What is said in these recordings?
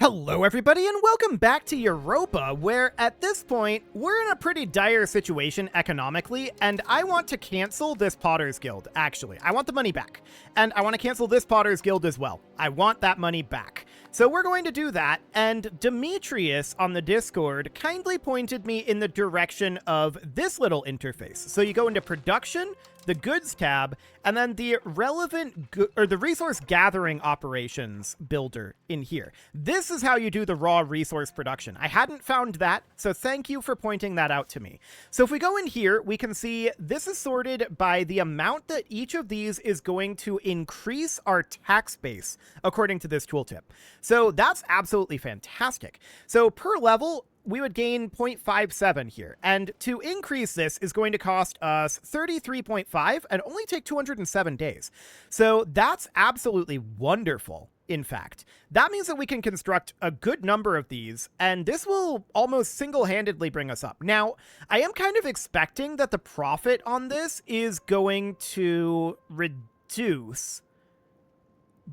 Hello everybody and welcome back to Europa, where at this point, we're in a pretty dire situation economically, and I want to cancel this Potter's Guild, actually. I want the money back. And I want to cancel this Potter's Guild as well. I want that money back. So we're going to do that, and Demetrius on the Discord kindly pointed me in the direction of this little interface. So you go into Production, the Goods tab, and then the relevant the resource gathering operations builder in here. This is how you do the raw resource production. I hadn't found that, so thank you for pointing that out to me. So if we go in here, we can see this is sorted by the amount that each of these is going to increase our tax base, according to this tooltip. So that's absolutely fantastic. So per level, we would gain 0.57 here. And to increase this is going to cost us 33.5 and only take 207 days. So that's absolutely wonderful, in fact. That means that we can construct a good number of these, and this will almost single-handedly bring us up. Now, I am kind of expecting that the profit on this is going to reduce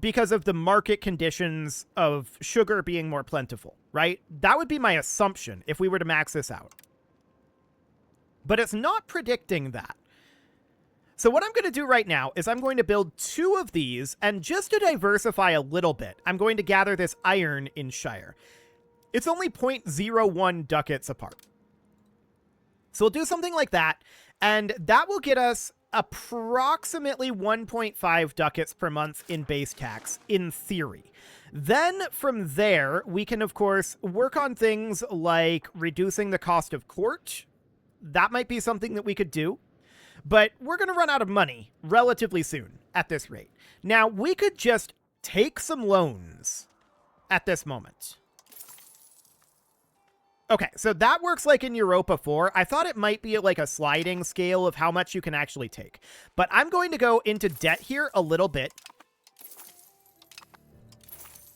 because of the market conditions of sugar being more plentiful, right? That would be my assumption if we were to max this out. But it's not predicting that. So what I'm going to do right now is I'm going to build 2 of these, and just to diversify a little bit, I'm going to gather this iron in Shire. It's only 0.01 ducats apart. So we'll do something like that, and that will get us approximately 1.5 ducats per month in base tax, in theory. Then from there, we can, of course, work on things like reducing the cost of court. That might be something that we could do. But we're going to run out of money relatively soon at this rate. Now, we could just take some loans at this moment. Okay, so that works like in Europa 4. I thought it might be like a sliding scale of how much you can actually take. But I'm going to go into debt here a little bit.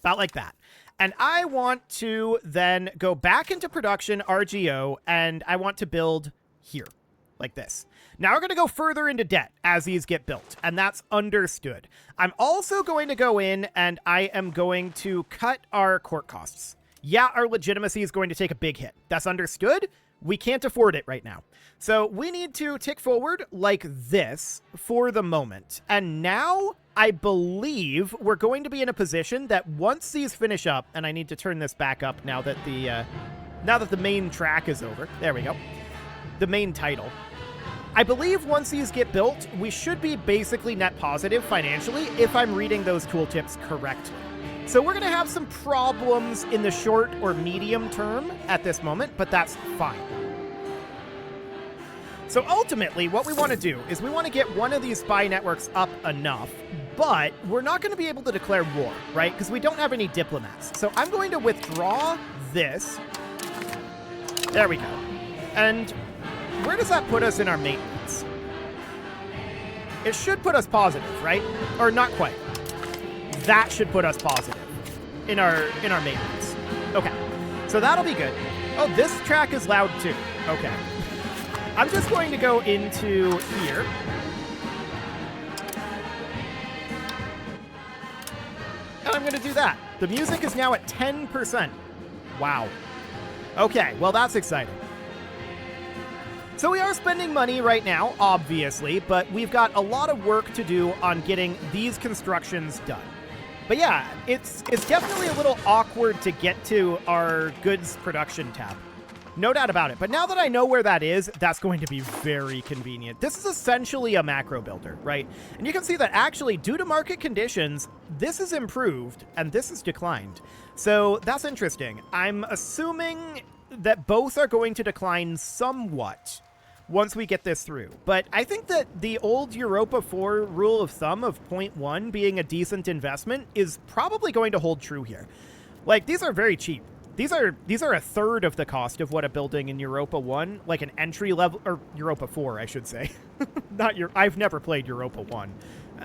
About like that. And I want to then go back into production, RGO, and I want to build here, like this. Now we're going to go further into debt as these get built, and that's understood. I'm also going to go in and I am going to cut our court costs. Yeah, our legitimacy is going to take a big hit. That's understood. We can't afford it right now. So we need to tick forward like this for the moment. And now I believe we're going to be in a position that once these finish up, and I need to turn this back up now that the main track is over. There we go. The main title. I believe once these get built, we should be basically net positive financially if I'm reading those tooltips correctly. So we're going to have some problems in the short or medium term at this moment, but that's fine. So ultimately, what we want to do is we want to get one of these spy networks up enough, but we're not going to be able to declare war, right? Because we don't have any diplomats. So I'm going to withdraw this. There we go. And where does that put us in our maintenance? It should put us positive, right? Or not quite. That should put us positive in our maintenance. Okay, so that'll be good. Oh, this track is loud too. Okay. I'm just going to go into here. And I'm going to do that. The music is now at 10%. Wow. Okay, well, that's exciting. So we are spending money right now, obviously, but we've got a lot of work to do on getting these constructions done. But yeah, it's definitely a little awkward to get to our goods production tab. No doubt about it. But now that I know where that is, that's going to be very convenient. This is essentially a macro builder, right? And you can see that actually, due to market conditions, this is improved and this is declined. So that's interesting. I'm assuming that both are going to decline somewhat once we get this through. But I think that the old Europa 4 rule of thumb of 0.1 being a decent investment is probably going to hold true here. Like, these are very cheap. These are a third of the cost of what a building in Europa 1, like an entry level, or Europa 4, I should say. I've never played Europa 1.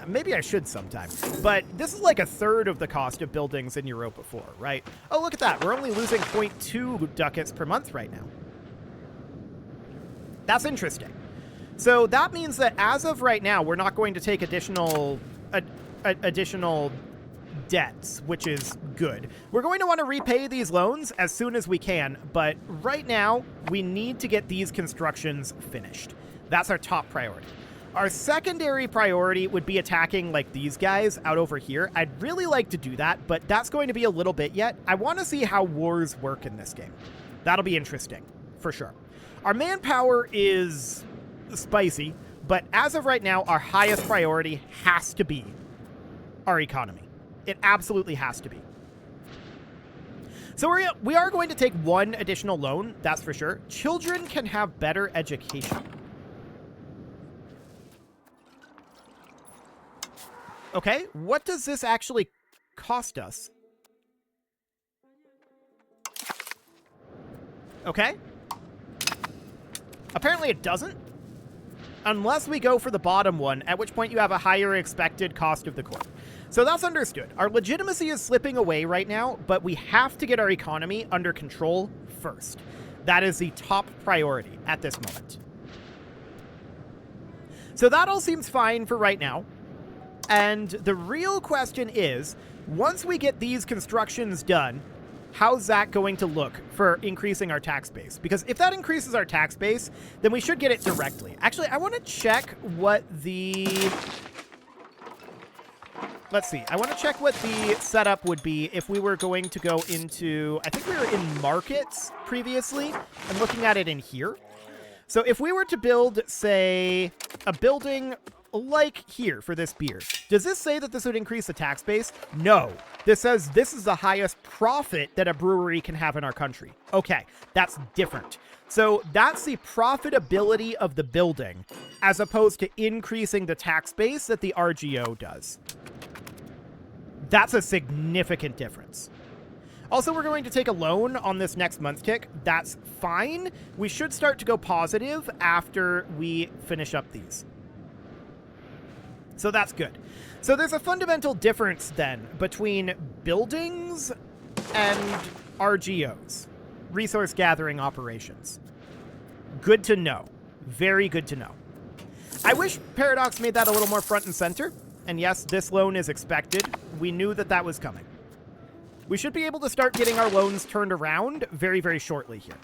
Maybe I should sometime. But this is like a third of the cost of buildings in Europa 4, right? Oh, look at that. We're only losing 0.2 ducats per month right now. That's interesting. So that means that as of right now, we're not going to take additional debts, which is good. We're going to want to repay these loans as soon as we can, but right now, we need to get these constructions finished. That's our top priority. Our secondary priority would be attacking, like, these guys out over here. I'd really like to do that, but that's going to be a little bit yet. I want to see how wars work in this game. That'll be interesting, for sure. Our manpower is spicy, but as of right now, our highest priority has to be our economy. It absolutely has to be. So we are going to take one additional loan, that's for sure. Children can have better education. Okay, what does this actually cost us? Okay. Apparently it doesn't. Unless we go for the bottom one, at which point you have a higher expected cost of the court. So that's understood. Our legitimacy is slipping away right now, but we have to get our economy under control first. That is the top priority at this moment. So that all seems fine for right now. And the real question is, once we get these constructions done, how's that going to look for increasing our tax base? Because if that increases our tax base, then we should get it directly. Actually, I want to check what the... Let's see. I want to check what the setup would be if we were going to go into... I think we were in markets previously. I'm looking at it in here. So if we were to build, say, a building like here for this beer, does this say that this would increase the tax base? No. This says this is the highest profit that a brewery can have in our country. Okay, that's different. So that's the profitability of the building as opposed to increasing the tax base that the RGO does. That's a significant difference. Also, we're going to take a loan on this next month tick. That's fine. We should start to go positive after we finish up these. So that's good. So there's a fundamental difference then between buildings and RGOs, resource gathering operations. Good to know. Very good to know. I wish Paradox made that a little more front and center. And yes, this loan is expected. We knew that that was coming. We should be able to start getting our loans turned around very, very shortly here.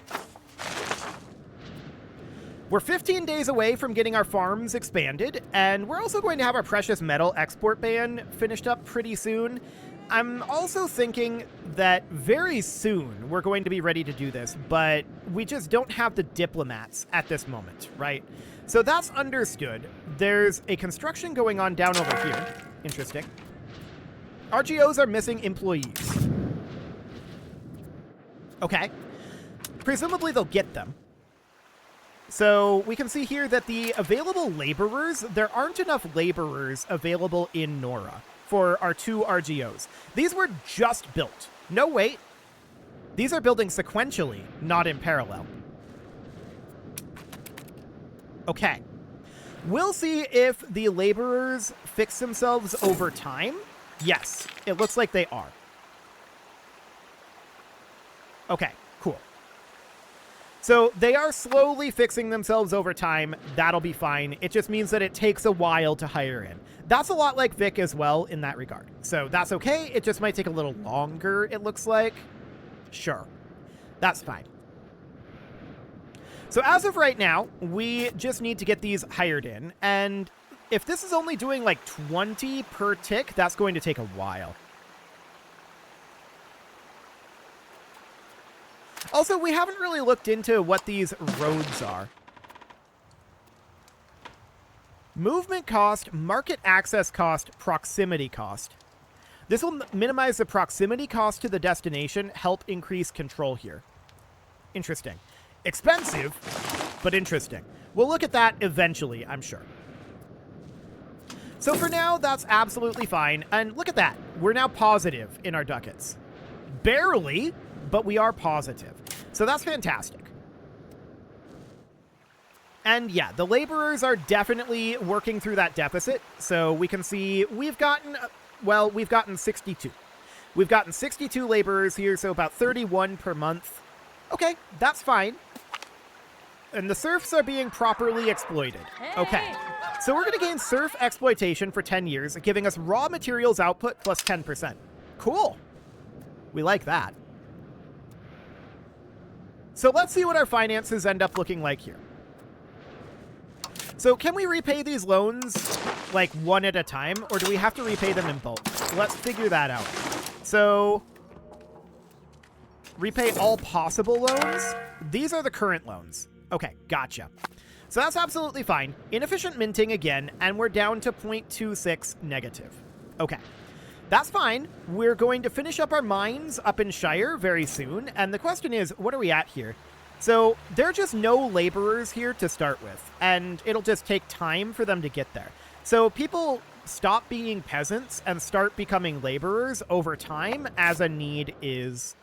We're 15 days away from getting our farms expanded, and we're also going to have our precious metal export ban finished up pretty soon. I'm also thinking that very soon we're going to be ready to do this, but we just don't have the diplomats at this moment, right? So that's understood. There's a construction going on down over here. Interesting. RGOs are missing employees. Okay. Presumably they'll get them. So we can see here that the available laborers, there aren't enough laborers available in Nora for our 2 RGOs. These were just built. No, wait. These are building sequentially, not in parallel. Okay. We'll see if the laborers fix themselves over time. Yes, it looks like they are. Okay, cool. So they are slowly fixing themselves over time. That'll be fine. It just means that it takes a while to hire in. That's a lot like Vic as well in that regard. So that's okay. It just might take a little longer, it looks like. Sure. That's fine. So as of right now, we just need to get these hired in. And if this is only doing like 20 per tick, that's going to take a while. Also, we haven't really looked into what these roads are. Movement cost, market access cost, proximity cost. This will minimize the proximity cost to the destination, help increase control here. Interesting. Expensive, but interesting. We'll look at that eventually, I'm sure. So for now, that's absolutely fine. And look at that. We're now positive in our ducats. Barely, but we are positive. So that's fantastic. And yeah, the laborers are definitely working through that deficit. So we can see we've gotten, well, we've gotten 62. We've gotten 62 laborers here, so about 31 per month. Okay, that's fine. And the serfs are being properly exploited. Okay, so we're going to gain serf exploitation for 10 years, giving us raw materials output plus 10%. Cool. We like that. So let's see what our finances end up looking like here. So can we repay these loans like one at a time, or do we have to repay them in bulk? Let's figure that out. So repay all possible loans. These are the current loans. Okay, gotcha. So that's absolutely fine. Inefficient minting again, and we're down to 0.26 negative. Okay, that's fine. We're going to finish up our mines up in Shire very soon, and the question is, what are we at here? So there are just no laborers here to start with, and it'll just take time for them to get there. So people stop being peasants and start becoming laborers over time as the need is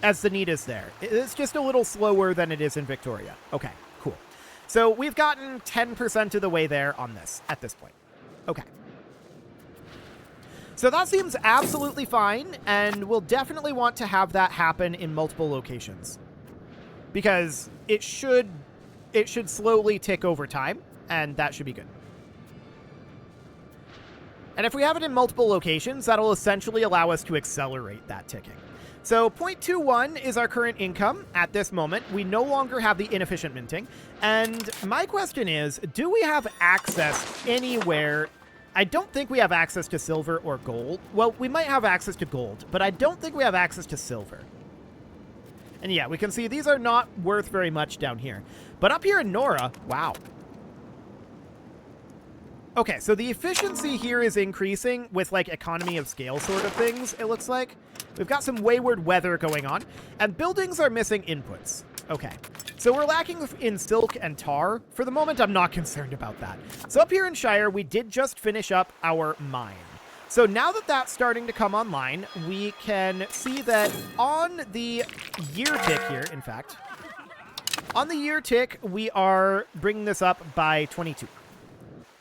there. It's just a little slower than it is in Victoria. Okay, cool. So we've gotten 10% of the way there on this at this point. Okay. So that seems absolutely fine, and we'll definitely want to have that happen in multiple locations, because it should slowly tick over time, and that should be good. And if we have it in multiple locations, that'll essentially allow us to accelerate that ticking. So 0.21 is our current income at this moment. We no longer have the inefficient minting. And my question is, do we have access anywhere? I don't think we have access to silver or gold. Well, we might have access to gold, but I don't think we have access to silver. And yeah, we can see these are not worth very much down here. But up here in Nora, wow. Okay, so the efficiency here is increasing with like economy of scale sort of things, it looks like. We've got some wayward weather going on, and buildings are missing inputs. Okay, so we're lacking in silk and tar. For the moment, I'm not concerned about that. So up here in Shire, we did just finish up our mine. So now that that's starting to come online, we can see that on the year tick here, in fact, on the year tick, we are bringing this up by 22.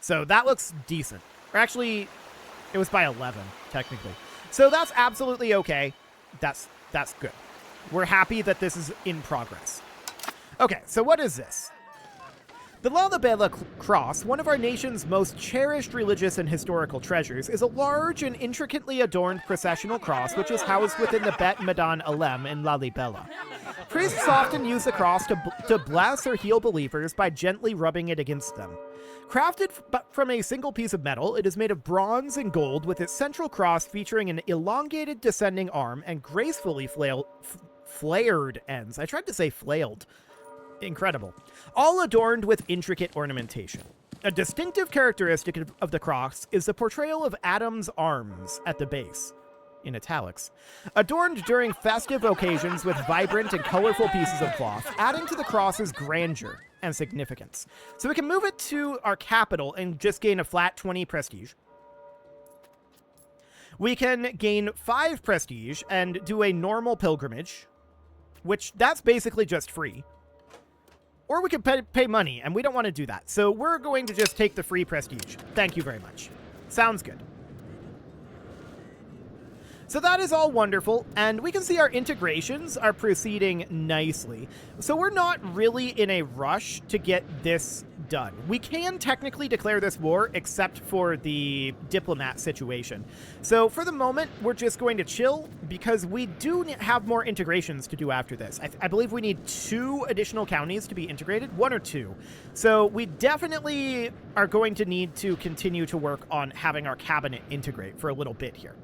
So that looks decent. Or actually, it was by 11, technically. So that's absolutely okay. That's good. We're happy that this is in progress. Okay, so what is this? The Lalibela cross, one of our nation's most cherished religious and historical treasures, is a large and intricately adorned processional cross which is housed within the Bet Medan Alem in Lalibela. Priests often use the cross to bless or heal believers by gently rubbing it against them. Crafted from a single piece of metal, it is made of bronze and gold with its central cross featuring an elongated descending arm and gracefully flared ends. I tried to say flailed. Incredible. All adorned with intricate ornamentation. A distinctive characteristic of the cross is the portrayal of Adam's arms at the base, in italics, adorned during festive occasions with vibrant and colorful pieces of cloth, adding to the cross's grandeur and significance. So we can move it to our capital and just gain a flat 20 prestige. We can gain 5 prestige and do a normal pilgrimage, which that's basically just free. Or we could pay money, and we don't want to do that. So we're going to just take the free prestige. Thank you very much. Sounds good. So that is all wonderful, and we can see our integrations are proceeding nicely. So we're not really in a rush to get this done. We can technically declare this war, except for the diplomat situation. So for the moment, we're just going to chill, because we do have more integrations to do after this. I believe we need 2 additional counties to be integrated, 1 or 2. So we definitely are going to need to continue to work on having our cabinet integrate for a little bit here.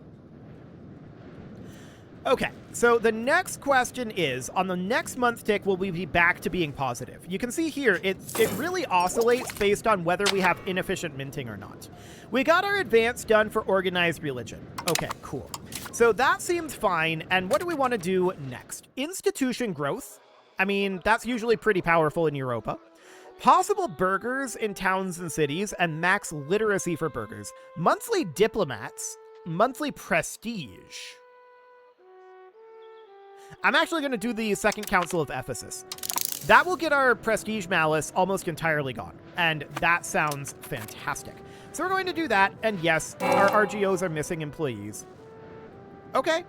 Okay, so the next question is, on the next month tick, will we be back to being positive? You can see here, it really oscillates based on whether we have inefficient minting or not. We got our advance done for organized religion. Okay, cool. So that seems fine, and what do we want to do next? Institution growth. I mean, that's usually pretty powerful in Europa. Possible burghers in towns and cities, and max literacy for burghers. Monthly diplomats. Monthly prestige. I'm actually going to do the Second Council of Ephesus. That will get our prestige malice almost entirely gone, and that sounds fantastic. So we're going to do that, and yes, our RGOs are missing employees. Okay.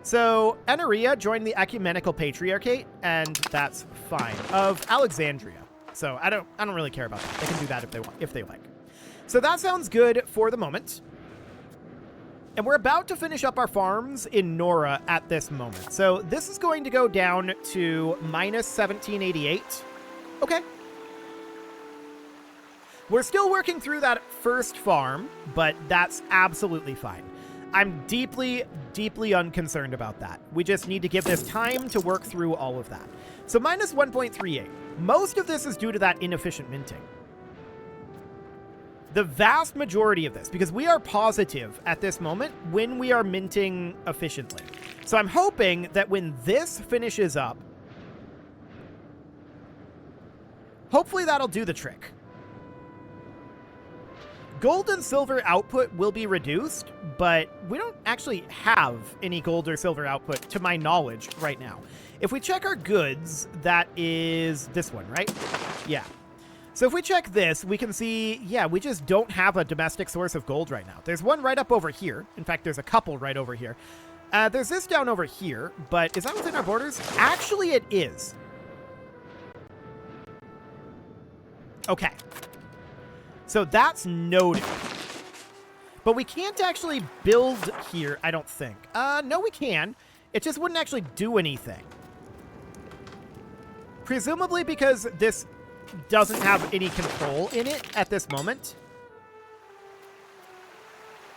So Eneria joined the Ecumenical Patriarchate, and that's fine, of Alexandria. So I don't really care about that. They can do that if they want, if they like. So that sounds good for the moment. And we're about to finish up our farms in Nora at this moment. So this is going to go down to minus 1788. Okay. We're still working through that first farm, but that's absolutely fine. I'm deeply, deeply unconcerned about that. We just need to give this time to work through all of that. So minus 1.38. Most of this is due to that inefficient minting. The vast majority of this, because we are positive at this moment when we are minting efficiently. So I'm hoping that when this finishes up, hopefully that'll do the trick. Gold and silver output will be reduced, but we don't actually have any gold or silver output to my knowledge right now. If we check our goods, that is this one, right? Yeah. So if we check this, we can see, yeah, we just don't have a domestic source of gold right now. There's one right up over here. In fact, there's a couple right over here. There's this down over here, but is that within our borders? Actually, it is. Okay. So that's noted. But we can't actually build here, I don't think. No, we can. It just wouldn't actually do anything. Presumably because this doesn't have any control in it at this moment.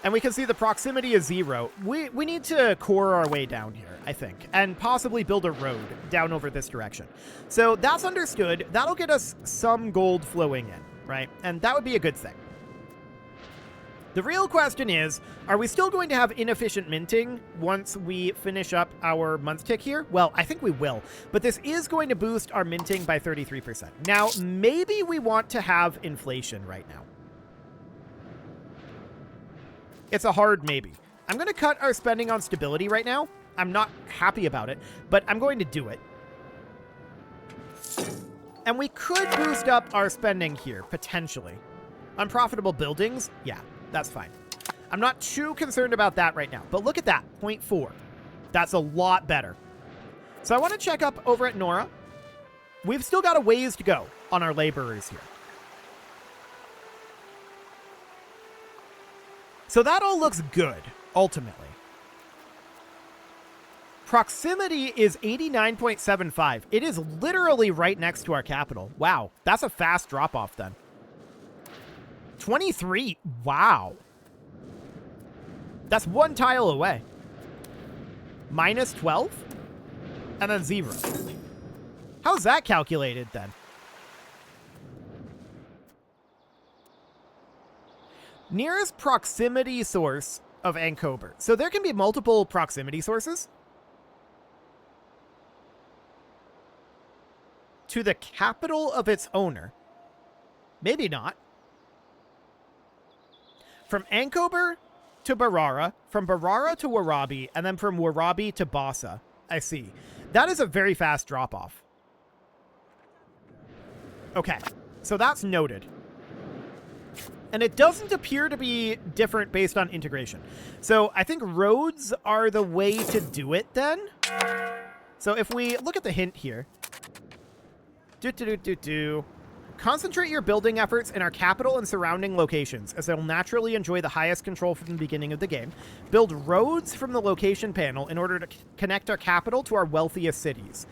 And we can see the proximity is 0. We need to core our way down here, I think, and possibly build a road down over this direction. So that's understood. That'll get us some gold flowing in, right? And that would be a good thing. The real question is, are we still going to have inefficient minting once we finish up our month tick here? Well, I think we will, but this is going to boost our minting by 33%. Now, maybe we want to have inflation right now. It's a hard maybe. I'm going to cut our spending on stability right now. I'm not happy about it, but I'm going to do it. And we could boost up our spending here, potentially. Unprofitable buildings? Yeah. That's fine. I'm not too concerned about that right now. But look at that, 0.4. That's a lot better. So I want to check up over at Nora. We've still got a ways to go on our laborers here. So that all looks good, ultimately. Proximity is 89.75. It is literally right next to our capital. Wow, that's a fast drop-off then. 23. Wow. That's one tile away. Minus 12? And then 0. How's that calculated then? Nearest proximity source of Ankober. So there can be multiple proximity sources. To the capital of its owner. Maybe not. From Ankober to Barara, from Barara to Warabi, and then from Warabi to Bassa. I see. That is a very fast drop-off. Okay, so that's noted. And it doesn't appear to be different based on integration. So I think roads are the way to do it then. So if we look at the hint here. Concentrate your building efforts in our capital and surrounding locations, as they'll naturally enjoy the highest control from the beginning of the game. Build roads from the location panel in order to connect our capital to our wealthiest cities.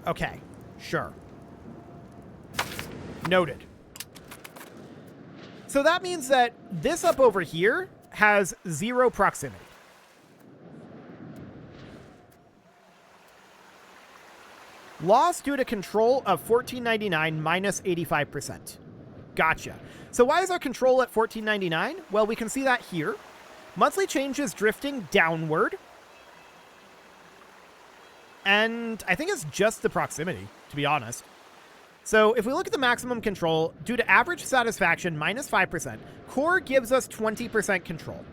Okay, sure. Noted. So that means that this up over here has 0 proximity. Loss due to control of 1499 minus 85%. Gotcha. So why is our control at 1499? Well, we can see that here. Monthly changes drifting downward. And I think it's just the proximity, to be honest. So if we look at the maximum control, due to average satisfaction minus 5%, core gives us 20% control.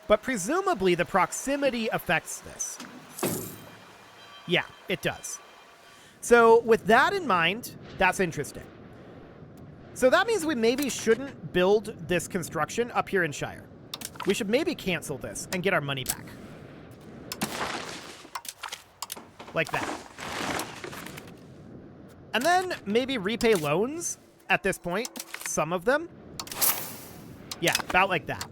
But presumably the proximity affects this. Yeah, it does. So with that in mind, that's interesting. So that means we maybe shouldn't build this construction up here in Shire. We should maybe cancel this and get our money back. Like that. And then maybe repay loans at this point. Some of them. Yeah, about like that.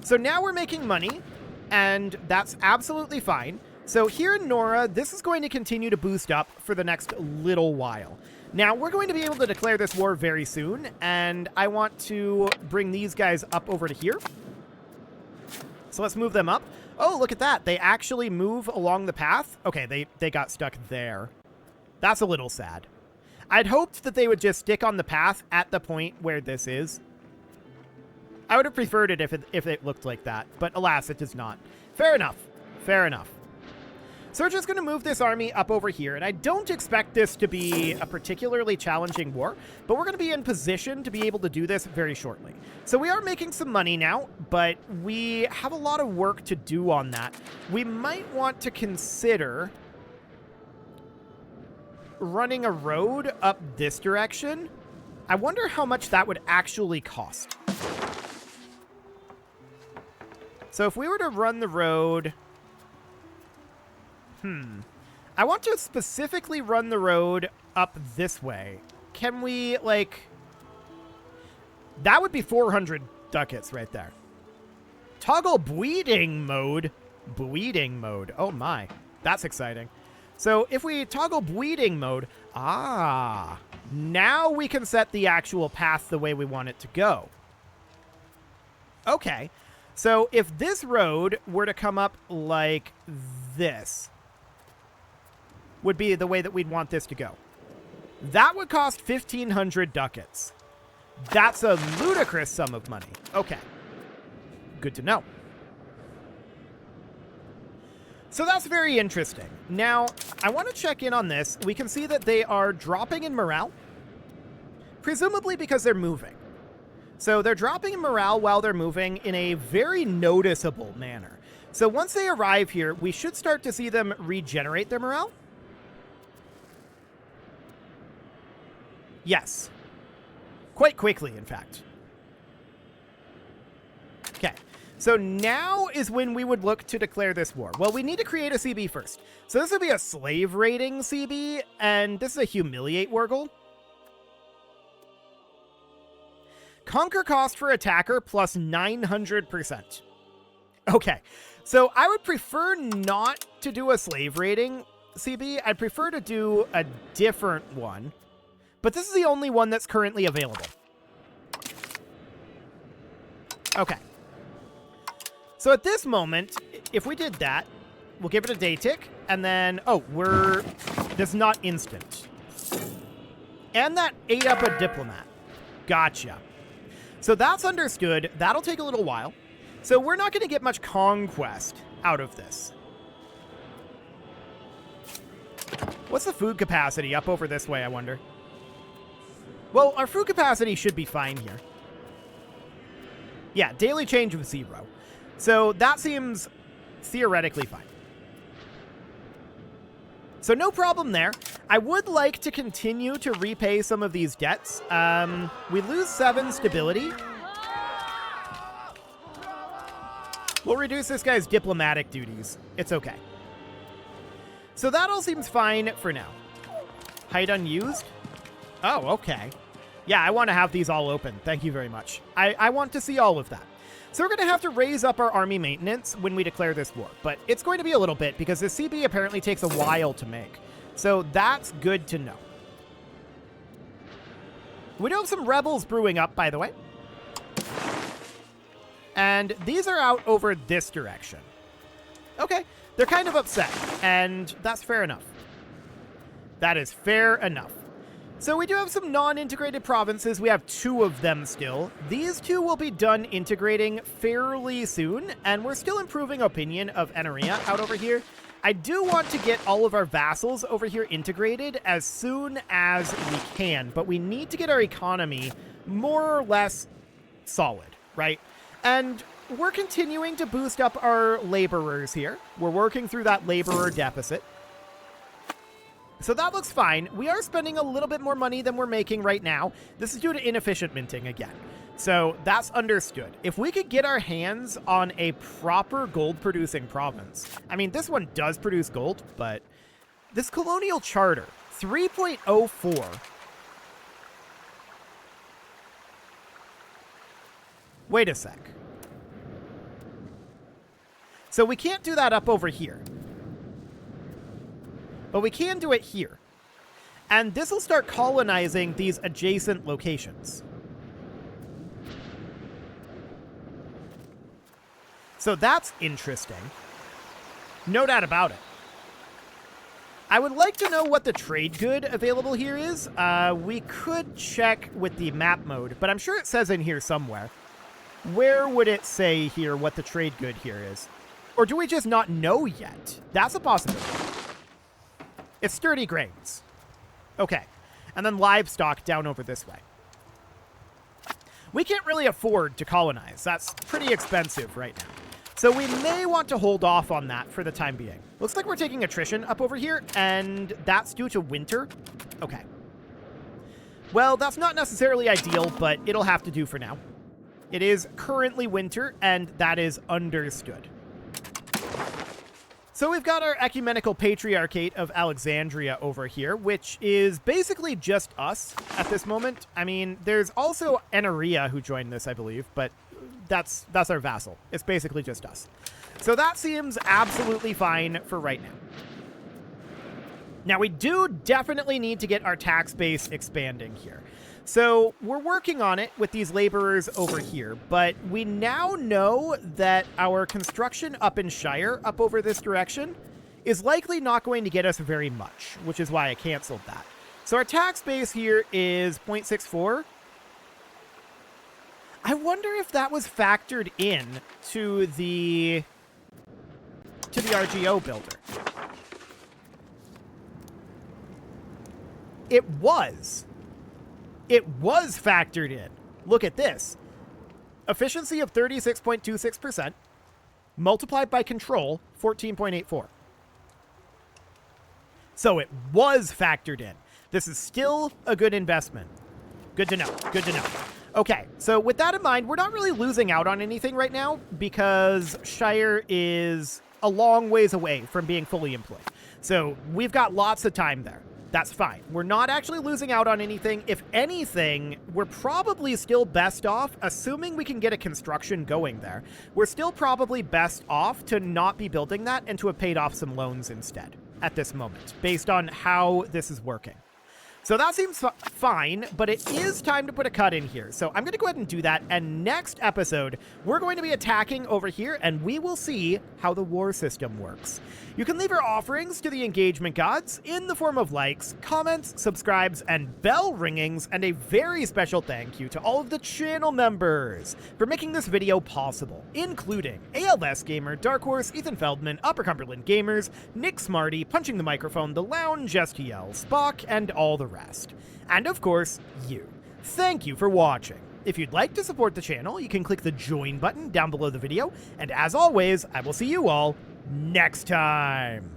So now we're making money, and that's absolutely fine. So here in Nora, this is going to continue to boost up for the next little while. Now, we're going to be able to declare this war very soon, and I want to bring these guys up over to here. So let's move them up. Oh, look at that. They actually move along the path. Okay, they got stuck there. That's a little sad. I'd hoped that they would just stick on the path at the point where this is. I would have preferred it if it looked like that, but alas, it does not. Fair enough. Fair enough. So we're just going to move this army up over here, and I don't expect this to be a particularly challenging war, but we're going to be in position to be able to do this very shortly. So we are making some money now, but we have a lot of work to do on that. We might want to consider running a road up this direction. I wonder how much that would actually cost. So if we were to run the road... I want to specifically run the road up this way. Can we, like... That would be 400 ducats right there. Toggle bleeding mode. Bleeding mode. Oh my. That's exciting. So if we toggle bleeding mode... Ah. Now we can set the actual path the way we want it to go. Okay. So if this road were to come up like this... would be the way that we'd want this to go. That would cost 1,500 ducats. That's a ludicrous sum of money. Okay. Good to know. So that's very interesting. Now, I want to check in on this. We can see that they are dropping in morale, presumably because they're moving. So they're dropping in morale while they're moving in a very noticeable manner. So once they arrive here, we should start to see them regenerate their morale. Yes. Quite quickly, in fact. Okay. So now is when we would look to declare this war. Well, we need to create a CB first. So this would be a slave raiding CB, and this is a humiliate wargle. Conquer cost for attacker plus 900%. Okay. So I would prefer not to do a slave raiding CB. I'd prefer to do a different one. But this is the only one that's currently available. Okay. So at this moment, if we did that, we'll give it a day tick, and then, oh, that's not instant. And that ate up a diplomat. Gotcha. So that's understood. That'll take a little while. So we're not going to get much conquest out of this. What's the food capacity up over this way, I wonder? Well, our food capacity should be fine here. Yeah, daily change of 0. So that seems theoretically fine. So no problem there. I would like to continue to repay some of these debts. We lose 7 stability. We'll reduce this guy's diplomatic duties. It's okay. So that all seems fine for now. Height unused. Oh, okay. Yeah, I want to have these all open. Thank you very much. I want to see all of that. So we're going to have to raise up our army maintenance when we declare this war. But it's going to be a little bit because this CB apparently takes a while to make. So that's good to know. We do have some rebels brewing up, by the way. And these are out over this direction. Okay, they're kind of upset, and that's fair enough. That is fair enough. So we do have some non-integrated provinces. We have 2 of them still. These 2 will be done integrating fairly soon, and we're still improving opinion of Eneria out over here. I do want to get all of our vassals over here integrated as soon as we can, but we need to get our economy more or less solid, right? And we're continuing to boost up our laborers here. We're working through that laborer deficit. So that looks fine. We are spending a little bit more money than we're making right now. This is due to inefficient minting again. So that's understood. If we could get our hands on a proper gold-producing province. I mean, this one does produce gold, but this colonial charter, 3.04. Wait a sec. So we can't do that up over here. But we can do it here. And this will start colonizing these adjacent locations. So that's interesting. No doubt about it. I would like to know what the trade good available here is. We could check with the map mode, but I'm sure it says in here somewhere. Where would it say here what the trade good here is? Or do we just not know yet? That's a possibility. It's sturdy grains. Okay. And then livestock down over this way. We can't really afford to colonize. That's pretty expensive right now. So we may want to hold off on that for the time being. Looks like we're taking attrition up over here, and that's due to winter. Okay. Well, that's not necessarily ideal, but it'll have to do for now. It is currently winter, and that is understood. So we've got our ecumenical patriarchate of Alexandria over here, which is basically just us at this moment. I mean, there's also Eneria who joined this, I believe, but that's our vassal. It's basically just us. So that seems absolutely fine for right now. Now, we do definitely need to get our tax base expanding here. So we're working on it with these laborers over here, but we now know that our construction up in Shire, up over this direction, is likely not going to get us very much, which is why I canceled that. So our tax base here is 0.64. I wonder if that was factored in to the RGO builder. It was. It was factored in. Look at this. Efficiency of 36.26%, multiplied by control, 14.84. So it was factored in. This is still a good investment. Good to know. Good to know. Okay, so with that in mind, we're not really losing out on anything right now because Shire is a long ways away from being fully employed. So we've got lots of time there. That's fine. We're not actually losing out on anything. If anything, we're probably still best off, assuming we can get a construction going there, we're still probably best off to not be building that and to have paid off some loans instead at this moment, based on how this is working. So that seems fine, but it is time to put a cut in here. So I'm going to go ahead and do that. And next episode, we're going to be attacking over here, and we will see how the war system works. You can leave your offerings to the engagement gods in the form of likes, comments, subscribes, and bell ringings, and a very special thank you to all of the channel members for making this video possible, including ALS Gamer, Dark Horse, Ethan Feldman, Upper Cumberland Gamers, Nick Smarty, Punching the Microphone, The Lounge, STL, Spock, and all the rest. And of course, you. Thank you for watching. If you'd like to support the channel, you can click the join button down below the video, and as always, I will see you all next time.